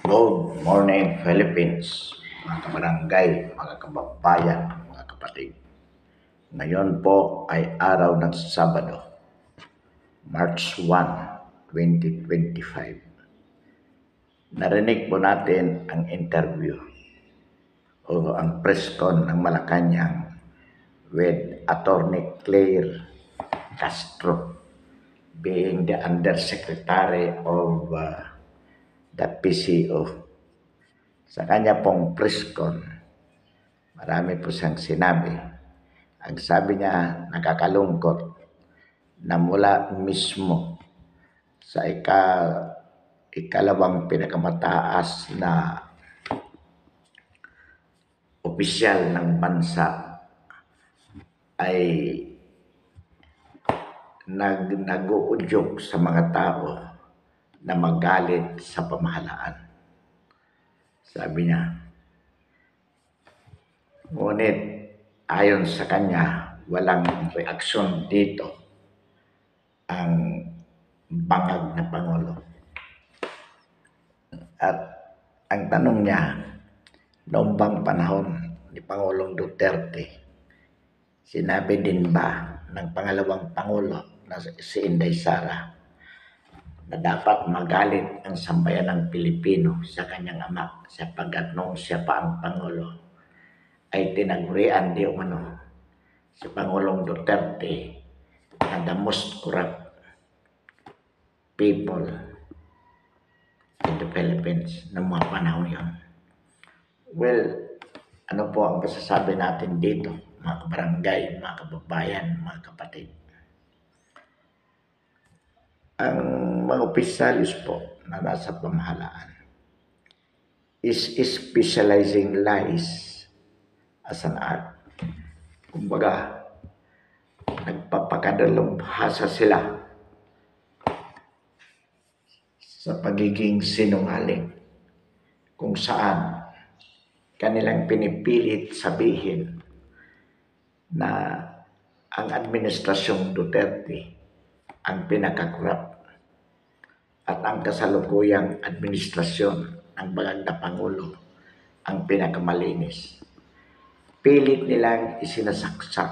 Good morning, Philippines, mga kabarangay, mga kababayan, mga kapatid. Ngayon po ay araw ng Sabado, March 1, 2025. Narinig po natin ang interview o ang press con ng Malacanang with Attorney Claire Castro being the Undersecretary of the PCO. Sa kanya pong press con, marami po siyang sinabi. Ang sabi niya, nakakalungkot na mula mismo sa ikalawang pinakamataas na opisyal ng bansa ay nag-uudyok sa mga tao na magalit sa pamahalaan. Sabi niya, ngunit ayon sa kanya, walang reaksyon dito ang bangag na Pangulo. At ang tanong niya, noong bang panahon ni Pangulong Duterte, sinabi din ba ng pangalawang Pangulo na si Inday Sara na dapat magalit ang sambayan ng Pilipino sa kanyang ama sapagkat noong siya pa ang Pangulo ay tinagurian di umano si Pangulong Duterte na the most corrupt people in the Philippines ng mga panahon yun. Well, ano po ang masasabi natin dito, mga kabarangay, mga kababayan, mga kapatid? Ang mga opisyalis po na nasa pamahalaan is specializing lies as an art. Kumbaga, nagpapakadalubhasa sila sa pagiging sinungaling kung saan kanilang pinipilit sabihin na ang administrasyong Duterte ang pinakakurap at ang kasalukuyang administrasyon ng bangag na Pangulo ang pinakamalinis. Pilit nilang isinasaksak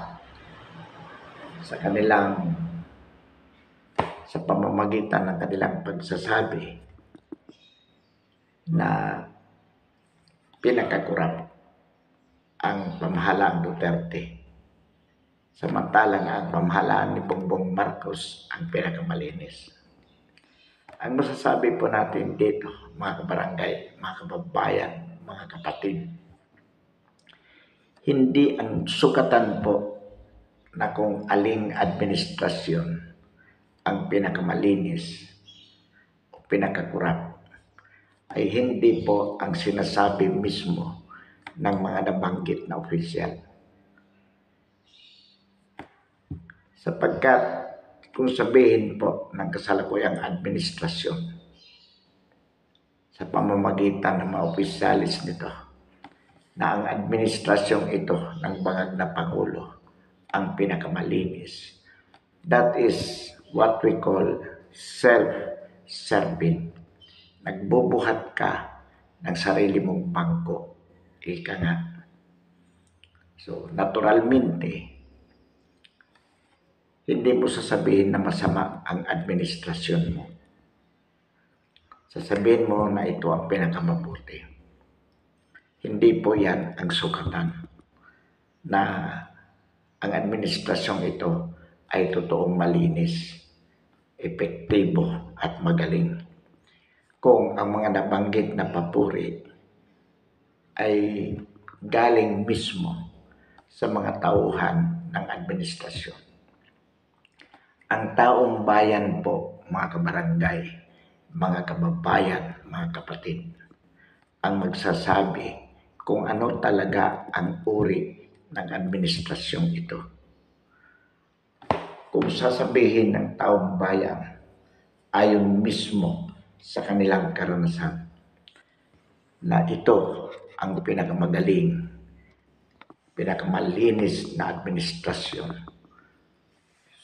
sa pamamagitan ng kanilang pagsasabi na pinakakurap ang pamahalaang Duterte. Samantalang ang pamahalaan ni Bongbong Marcos ang pinakamalinis. Ang masasabi po natin dito, mga kabarangay, mga kababayan, mga kapatid, hindi ang sukatan po na kung aling administrasyon ang pinakamalinis o pinakakurap ay hindi po ang sinasabi mismo ng mga nabanggit na opisyal. Sapagkat kung sabihin po ng kasalukuyang administrasyon sa pamamagitan ng mga opisyalis nito na ang administrasyong ito ng bangag na Pangulo ang pinakamalinis, that is what we call self-serving. Nagbubuhat ka ng sarili mong bangko, ika nga. So, naturalmente, hindi mo sasabihin na masama ang administrasyon mo. Sasabihin mo na ito ang pinakamabuti. Hindi po yan ang sukatan na ang administrasyong ito ay totoong malinis, epektibo at magaling. Kung ang mga nabanggit na papuri ay galing mismo sa mga tauhan ng administrasyon. Ang taong bayan po, mga kabarangay, mga kababayan, mga kapatid, ang magsasabi kung ano talaga ang uri ng administrasyong ito. Kung sasabihin ng taong bayan ayon mismo sa kanilang karanasan na ito ang pinakamagaling, pinakamalinis na administrasyon,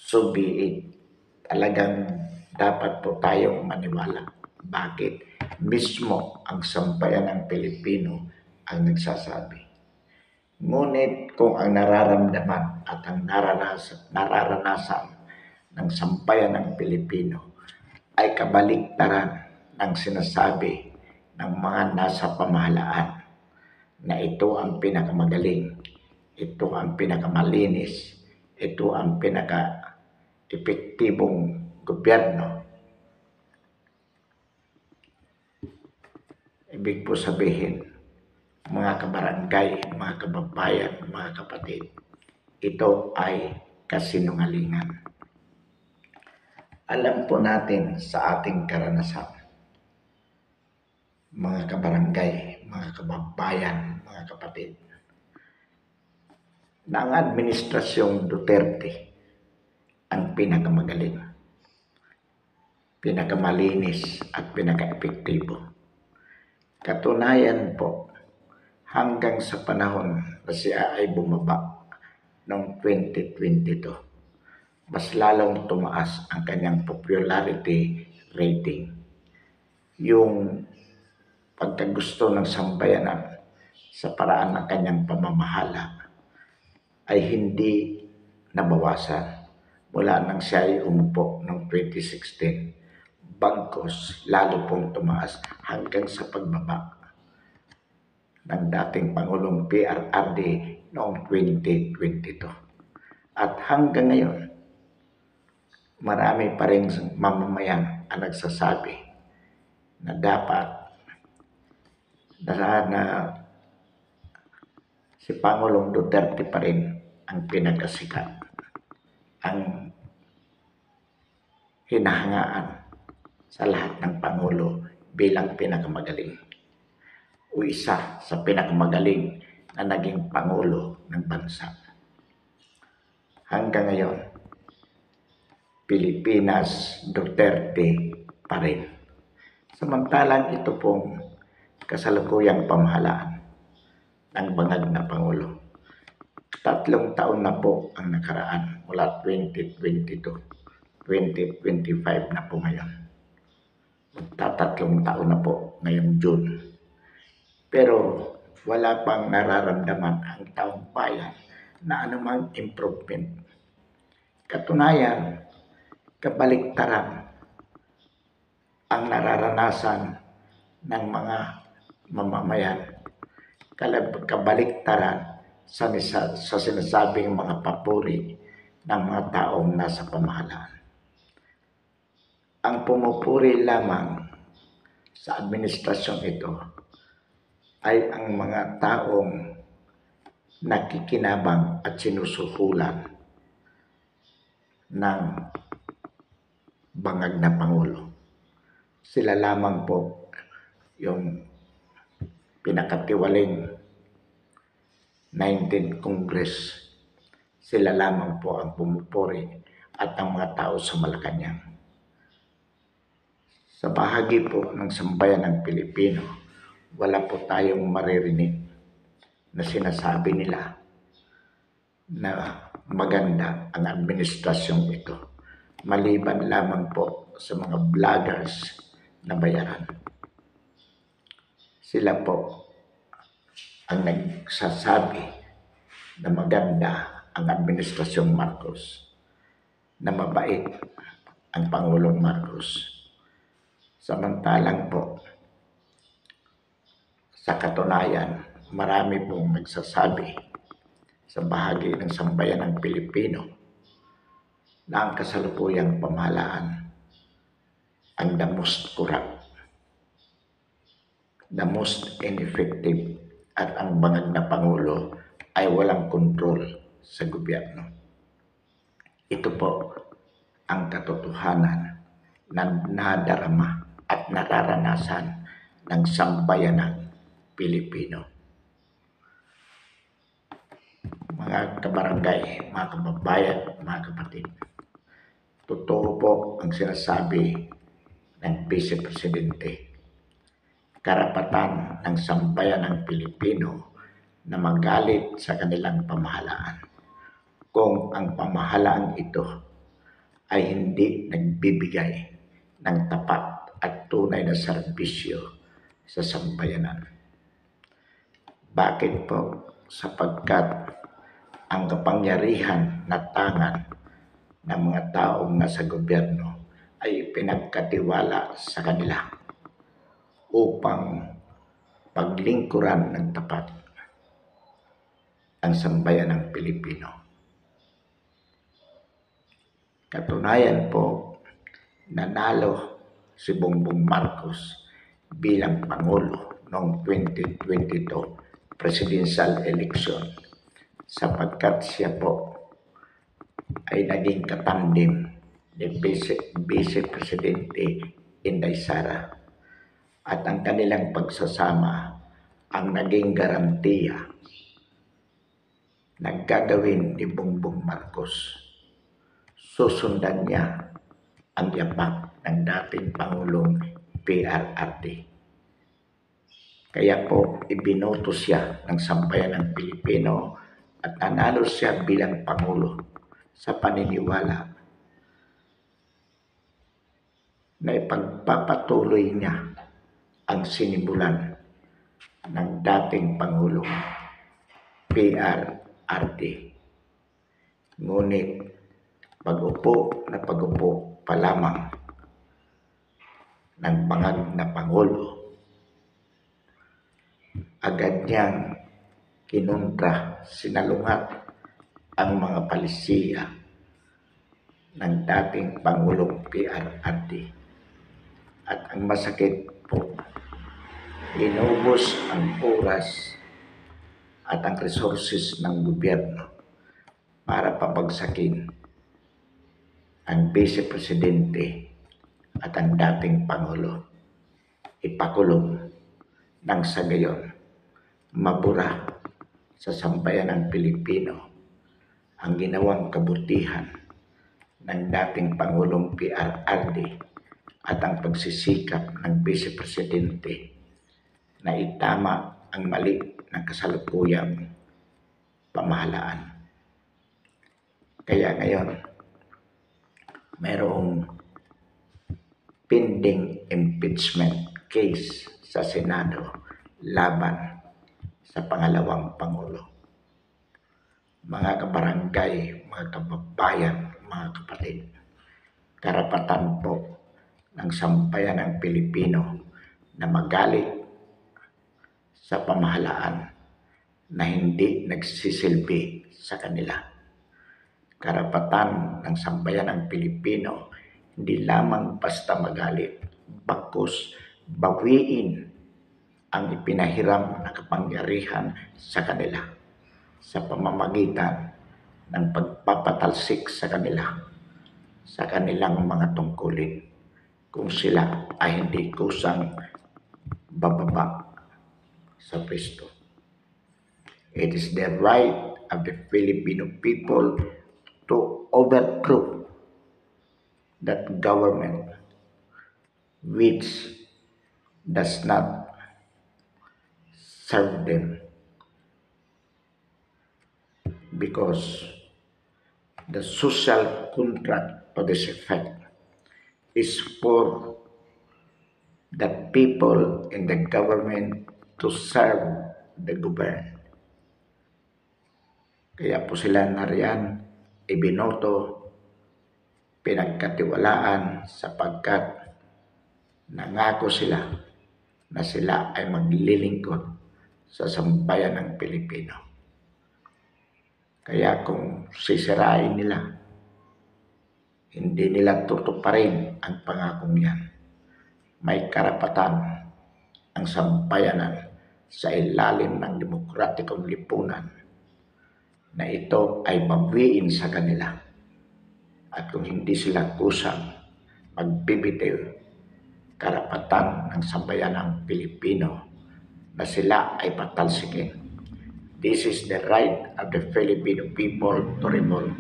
so be it. Talagang dapat po tayong maniwala. Bakit? mismo ang sambayan ng Pilipino ang nagsasabi. Ngunit kung ang nararamdaman at ang nararanasan ng sambayan ng Pilipino ay kabaliktaran ng sinasabi ng mga nasa pamahalaan na ito ang pinakamagaling, ito ang pinakamalinis, ito ang pinaka-epektibong gobyerno. Ibig po sabihin, mga kabarangay, mga kababayan, mga kapatid, ito ay kasinungalingan. Alam po natin sa ating karanasan, mga kabarangay, mga kababayan, mga kapatid, na ang administrasyong Duterte ang pinakamagaling, pinakamalinis at pinaka-epektibo. Katunayan po, hanggang sa panahon na siya ay bumaba noong 2022, mas lalong tumaas ang kanyang popularity rating. Yung pagkagusto ng sambayanan sa paraan ng kanyang pamamahala ay hindi nabawasan mula nang siya ay umupo noong 2016. Bagkus lalo pong tumaas hanggang sa pagbaba ng dating Pangulong PRRD noong 2022. At hanggang ngayon, marami pa rin mamamayan ang nagsasabi na dapat na si Pangulong Duterte pa rin ang pinagkasikat, ang hinahangaan sa lahat ng Pangulo bilang pinakamagaling o isa sa pinakamagaling na naging Pangulo ng bansa. Hanggang ngayon, Pilipinas Duterte pa rin. Samantalang ito pong kasalukuyang pamahalaan ng bangag na Pangulo. 3 taon na po ang nakaraan mula 2022, 2025 na po ngayon. Magtatatlong taon na po ngayong June. Pero wala pang nararamdaman ang taong bayan na anumang improvement. Katunayan, kabaliktaran ang nararanasan ng mga mamamayan. Kabaliktaran sa sinasabing mga papuri ng mga taong nasa pamahalaan. Ang pumupuri lamang sa administrasyon ito ay ang mga taong nakikinabang at sinusuhulan ng bangag na Pangulo. Sila lamang po yung pinakatiwaling 19th Congress. Sila lamang po ang pumupuri at ang mga tao sa Malacanang. Sa bahagi po ng sambayan ng Pilipino, wala po tayong maririnig na sinasabi nila na maganda ang administrasyong ito, maliban lamang po sa mga vloggers na bayaran. Sila po ang nagsasabi na maganda ang administrasyong Marcos, na mabait ang Pangulong Marcos. Samantalang po, sa katunayan, marami pong nagsasabi sa bahagi ng sambayan ng Pilipino na ang kasalukuyang pamahalaan ang the most corrupt, the most ineffective, at ang bangag na Pangulo ay walang kontrol sa gobyerno. Ito po ang katotohanan na nadarama at nararanasan ng sambayanang Pilipino. Mga kabarangay, mga kababayan, mga kapatid, totoo po ang sinasabi ng Vice Presidente. Karapatan ng sambayanang Pilipino na magalit sa kanilang pamahalaan kung ang pamahalaan ito ay hindi nagbibigay ng tapat at tunay na serbisyo sa sambayanan. Bakit po? Sapagkat ang kapangyarihan na tangan ng mga taong nasa gobyerno ay pinagkatiwala sa kanila upang paglingkuran ng tapat ang sambayanang Pilipino. Katunayan po, nanalo si Bongbong Marcos bilang Pangulo noong 2022 presidential election sapagkat siya po ay naging katandem ni Vice Presidente Inday Sara at ang kanilang pagsasama ang naging garantiya na gagawin ni Bongbong Marcos. Susundan niya ang yapak ng dating Pangulong PRRD. Kaya po ibinoto siya ng sambayanang Pilipino at nanalo siya bilang Pangulo sa paniniwala na ipagpapatuloy niya ang sinimulan ng dating Pangulong PRRD. Ngunit pag-upo pa lamang ng bangag na Pangulo, agad niyang kinontra, sinalungat ang mga palisiya ng dating Pangulong PRRD. At ang masakit po, inubos ang oras at ang resources ng gobyerno para pabagsakin ang Vice Presidente at ang dating Pangulo. Ipakulong nang sa gayon mabura sa sambayanang Pilipino ang ginawang kabutihan ng dating Pangulong PRRD at ang pagsisikap ng Vice Presidente na itama ang mali ng kasalukuyang pamahalaan. Kaya ngayon, mayroong pending impeachment case sa Senado laban sa pangalawang Pangulo. Mga kabarangay, mga kababayan, mga kapatid, karapatan po ng sambayanang Pilipino na magalit sa pamahalaan na hindi nagsisilbi sa kanila. Karapatan ng sambayanang Pilipino hindi lamang basta magalit, bagkus bawiin ang ipinahiram na kapangyarihan sa kanila sa pamamagitan ng pagpapatalsik sa kanila sa kanilang mga tungkulin kung sila ay hindi kusang bababa sa pwesto. It is the right of the Filipino people to overthrow that government which does not serve them, because the social contract to this effect is for the people in the government to serve the government. Kaya po sila nariyan ibinoto, pinagkatiwalaan sapagkat nangako sila na sila ay maglilingkod sa sambayan ng Pilipino. Kaya kung sisirain nila, hindi nila tutuparin ang pangakong yan. May karapatan ang sambayanan sa ilalim ng demokratikong lipunan na ito ay bawiin sa kanila. At kung hindi sila kusang magbibitiw, karapatan ng sambayanang Pilipino na sila ay patalsikin. This is the right of the Filipino people to revolt.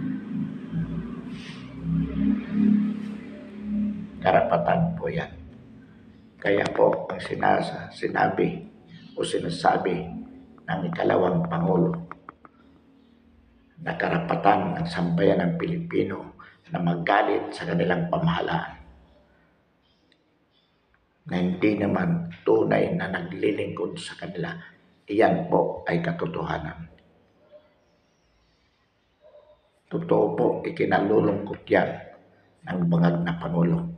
Karapatan po yan. Kaya po ang sinasabi ng ikalawang Pangulo na karapatan ng sambayanang Pilipino na magalit sa kanilang pamahalaan. na hindi naman tunay na naglilingkod sa kanila. Iyan po ay katotohanan. Totoo po, ikinalulungkot yan ng bangag na Pangulo.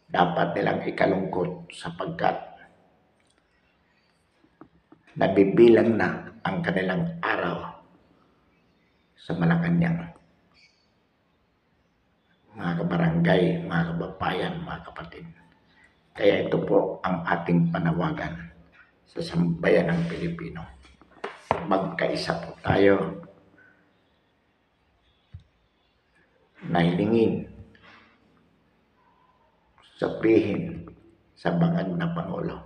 Dapat nilang ikalungkot sapagkat nabibilang na ang kanilang araw sa Malacanang. Mga kabarangay, mga kababayan, mga kapatid. Kaya ito po ang ating panawagan sa sambayan ng Pilipino. Magkaisa po tayo na hilingin, sabihin sa bangag na Pangulo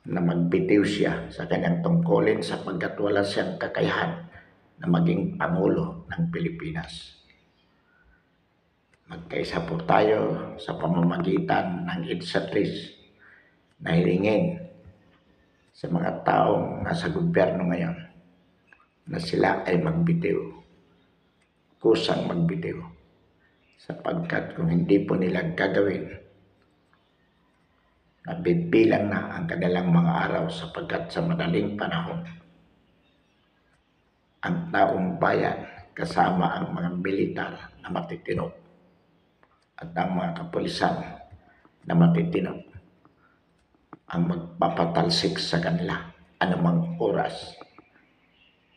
na magbitiw siya sa kanyang tungkulin sapagkat wala siyang kakayahan na maging Pangulo ng Pilipinas. Magkaisa po tayo sa pamamagitan ng EDSA-3 na hilingin sa mga taong nasa gobyerno ngayon na sila ay magbitiw, kusang magbitiw, sapagkat kung hindi po nila gagawin, nabibilang na ang kanilang mga araw sapagkat sa madaling panahon, ang taong bayan kasama ang mga militar na matitino at ang mga kapulisan na matitino ang magpapatalsik sa kanila anumang oras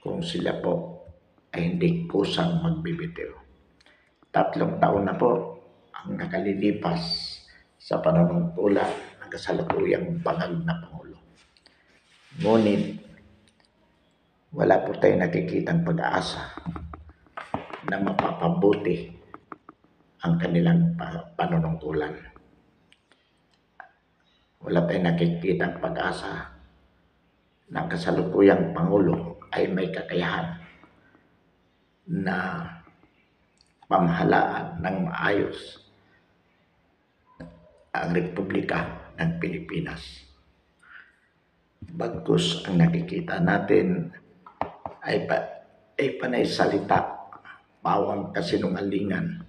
kung sila po ay hindi kusang magbibitiw. 3 taon na po ang nakalilipas sa panunungkulan ng kasalukuyang bangag na Pangulo. Ngunit wala po tayong nakikitang pag-asa na mapapabuti ang kanilang panunungkulan. Wala tayong nakikitang pag-asa na ang kasalukuyang Pangulo ay may kakayahan na pamahalaan ng maayos ang Republika ng Pilipinas. Bagkus ang nakikita natin ay panay salita, bawang kasinungalingan.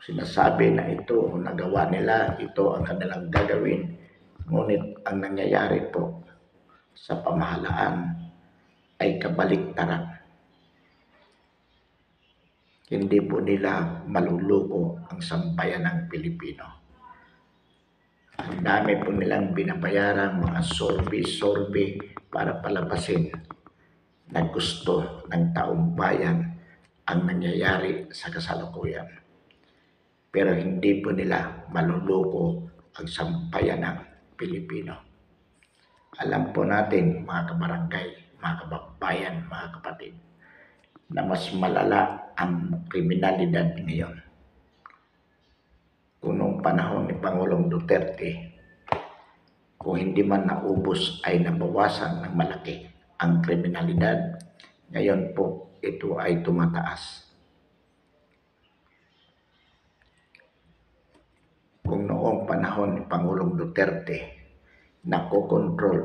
Sinasabi na ito nagawa nila, ito ang kanilang gagawin. Ngunit ang nangyayari po sa pamahalaan ay kabaliktaran. Hindi po nila maluluko ang sambayan ng Pilipino. Ang dami po nilang binabayarang mga sorbe para palabasin na gusto ng taong bayan ang nangyayari sa kasalukuyan. Pero hindi po nila maluluko ang sambayan ng Pilipino. Alam po natin mga kabarangay, mga kababayan, mga kapatid, na mas malala ang kriminalidad ngayon. Kung noong panahon ni Pangulong Duterte, kung hindi man naubos ay nabawasan ng malaki ang kriminalidad, ngayon po ito ay tumataas. Kung noong panahon ni Pangulong Duterte, nakokontrol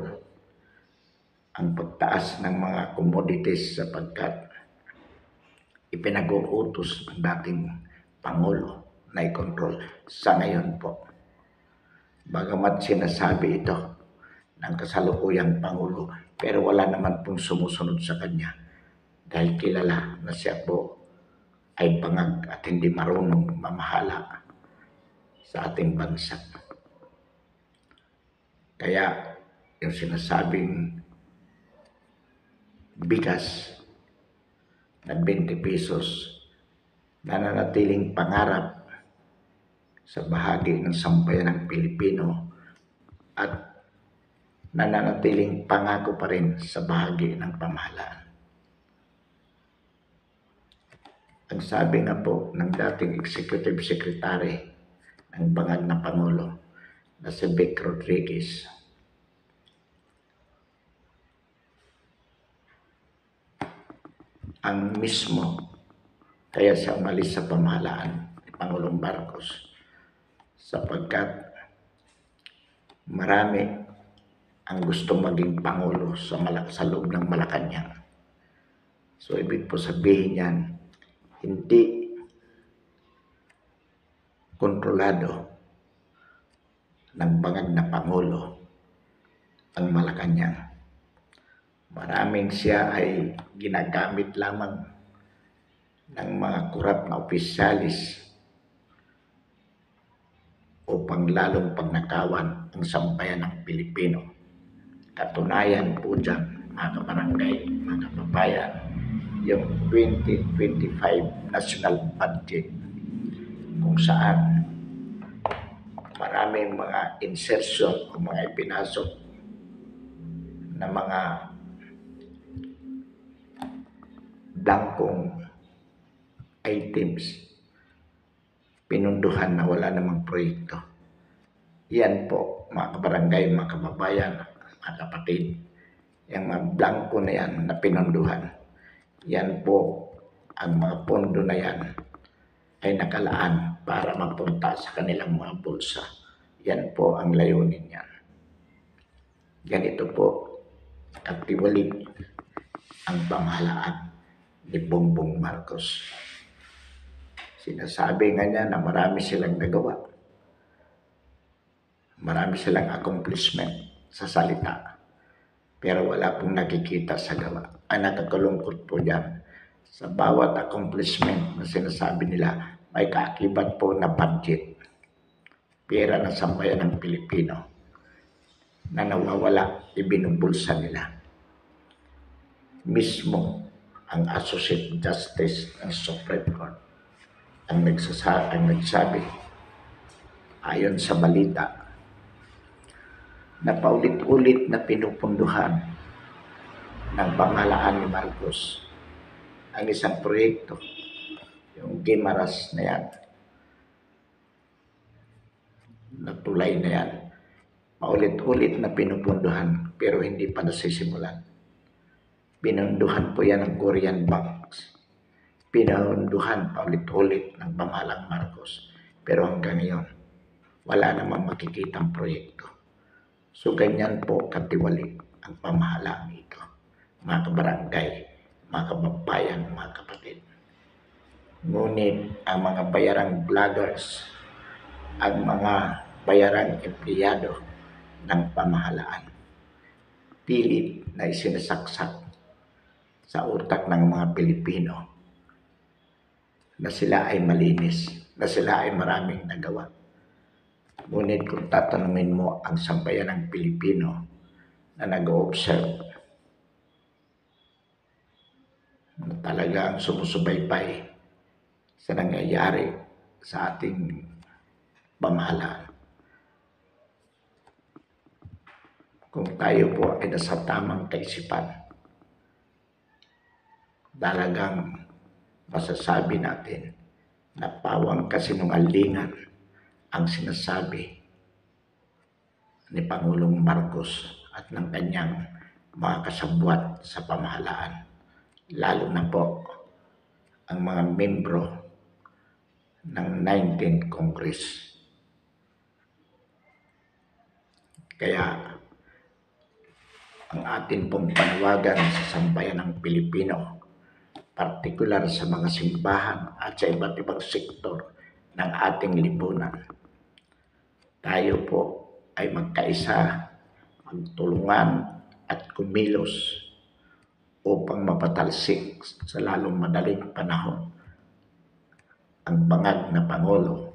ang pagtaas ng mga commodities sapagkat ipinag-uutos ng dating Pangulo na i-control. Sa ngayon po, bagamat sinasabi ito ng kasalukuyang Pangulo, pero wala naman pong sumusunod sa kanya dahil kilala na siya po ay bangag at hindi marunong mamahala sa ating bansa. Kaya yung sinasabing bigas na 20 pesos nananatiling pangarap sa bahagi ng sambayan ng Pilipino at nananatiling pangako pa rin sa bahagi ng pamahalaan. Ang sabi nga po ng dating Executive Secretary ng bangag na Pangulo na si Vic Rodriguez, ang mismo kaya siya umalis sa pamahalaan ni Pangulong Marcos sapagkat marami ang gusto maging Pangulo sa loob ng Malacanang. So ibig po sabihin yan, hindi kontrolado ng bangag na Pangulo ang Malacanang. Maraming siya ay ginagamit lamang ng mga korap na opisyalis upang lalong pagnakawan ang sambayan ng Pilipino. Katunayan po dyan, mga kabarangay, mga kababayan, yung 2025 national budget kung saan maraming mga insertion o mga ipinasok na mga blankong items, pinunduhan na wala namang proyekto. Yan po, mga kabarangay, mga kababayan, mga kapatid, yung mga blanko na yan na pinunduhan, yan po, ang mga pondo na yan ay nakalaan para mapunta sa kanilang mga bulsa. Yan po ang layunin yan. Ganito po katiwalik ang pamahalaan ni Bongbong Marcos. Sinasabi nga niya na marami silang nagawa. Marami silang accomplishment sa salita. Pero wala pong nakikita sa gawa. Ang nakakalungkot po yan, sa bawat accomplishment na sinasabi nila, may kaakibat po na budget. Pera ng sambayan ng Pilipino na nawawala, ibinubulsa nila. Mismo ang Associate Justice ng Supreme Court ang nagsabi, ayon sa balita, na paulit-ulit na pinupunduhan ng pamahalaan ni Marcos ang isang proyekto, yung Guimaras na yan, na tulay na yan, paulit-ulit na pinupunduhan pero hindi pa nasisimulan. Pinunduhan po yan ng Korean banks. Pinunduhan paulit-ulit ng pamahalang Marcos. Pero hanggang ngayon, wala namang makikitang proyekto. So ganyan po katiwalik ang pamahalaan ito. Mga kabarangay, mga kababayan, mga kapatid. Ngunit ang mga bayarang vloggers, ang mga bayarang empleyado ng pamahalaan, pilit na isinasaksak sa utak ng mga Pilipino na sila ay malinis, na sila ay maraming nagawa. Ngunit kung tatanungin mo ang sambayan ng Pilipino na nag-o-observe, na talagang sumusubaybay sa nangyayari sa ating pamahalaan, kung tayo po ay nasa tamang kaisipan, talagang masasabi natin na pawang kasinungalingan ang sinasabi ni Pangulong Marcos at ng kanyang mga kasabwat sa pamahalaan, lalo na po ang mga membro ng 19th Congress. Kaya ang atin pong panawagan sa sambayan ng Pilipino, partikular sa mga simbahan at sa iba't ibang sektor ng ating lipunan, tayo po ay magkaisa, magtulungan at kumilos upang mapatalsik sa lalong madaling panahon ang bangag na Pangulo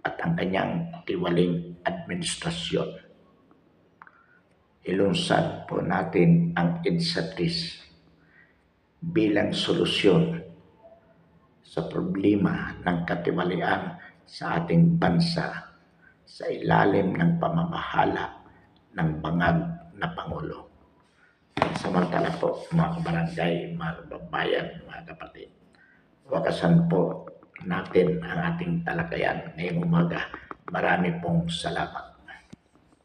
at ang kanyang tiwaling administrasyon. Ilunsad po natin ang EDSA-3 bilang solusyon sa problema ng katiwalian sa ating bansa sa ilalim ng pamamahala ng bangag na Pangulo. Samantala po, mga kabarangay, mga kababayan, mga kapatid, wakasan po natin ang ating talakayan ngayong umaga. Marami pong salamat.